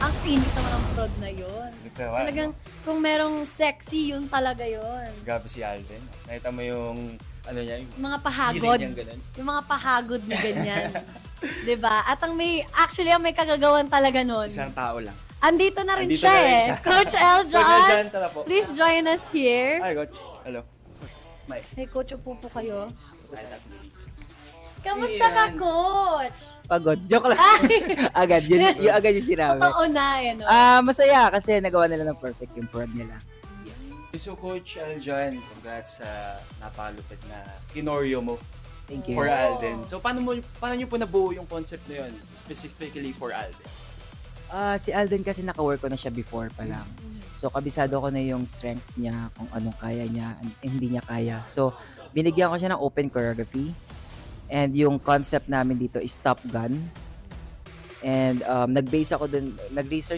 Ang init naman ang prod na yun. Talagang kung merong sexy, yun talaga yun. Grabe si Alden. Nakita mo yung ano niya, yung mga pahagod. Yung mga pahagod ni ganyan. Diba? At ang may kagagawan talaga nun. Isang tao lang. Andito na rin siya. Coach Eljon. Coach Eljon, tara po. Please join us here. Hi, Coach. Hello. Mike. Hey, Coach, upo po kayo. Kamusta ka, Coach? Pagod. Joke lang. Agad. Yung agad yung sinabi. Totoo na, no? Masaya kasi nagawa nila ng perfect yung prod nila. So, Coach Eljon, congrats sa napakalupit na kinoryo mo. Thank you. For Alden. So, paano nyo po nabuo yung concept na yun? Specifically for Alden? Si Alden kasi naka-work ko na siya before pa lang. So, kabisado ko na yung strength niya, kung anong kaya niya, and hindi niya kaya. So, binigyan ko siya ng open choreography. And yung concept namin dito is Top Gun. And nag-research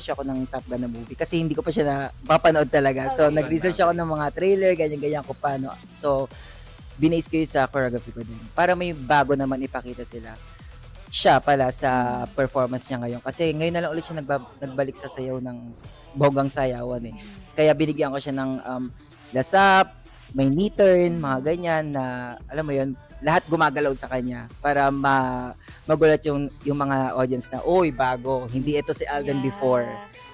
ako ng Top Gun na movie kasi hindi ko pa siya napapanood talaga. So, nag-research ako ng mga trailer, ganyan-ganyan ko paano. So, binase ko yun sa choreography ko din. Para may bago naman ipakita siya pala sa performance niya ngayon. Kasi ngayon na lang ulit siya nagbalik sa sayaw ng bogang sayawan eh. Kaya binigyan ko siya ng lasap, may knee turn, mga ganyan na, alam mo yun, lahat gumagalaw sa kanya para magulat yung mga audience na, oy, bago, hindi ito si Alden before.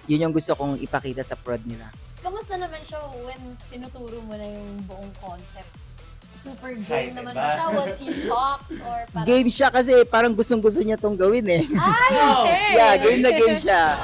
Yun yung gusto kong ipakita sa prod nila. Kamusta naman siya when tinuturo mo na yung buong concept? Super game naman ba siya? Was he shocked? Or parang... Game siya kasi parang gustong-gusto niya tong gawin eh. Ay, okay! Yeah, game na game siya.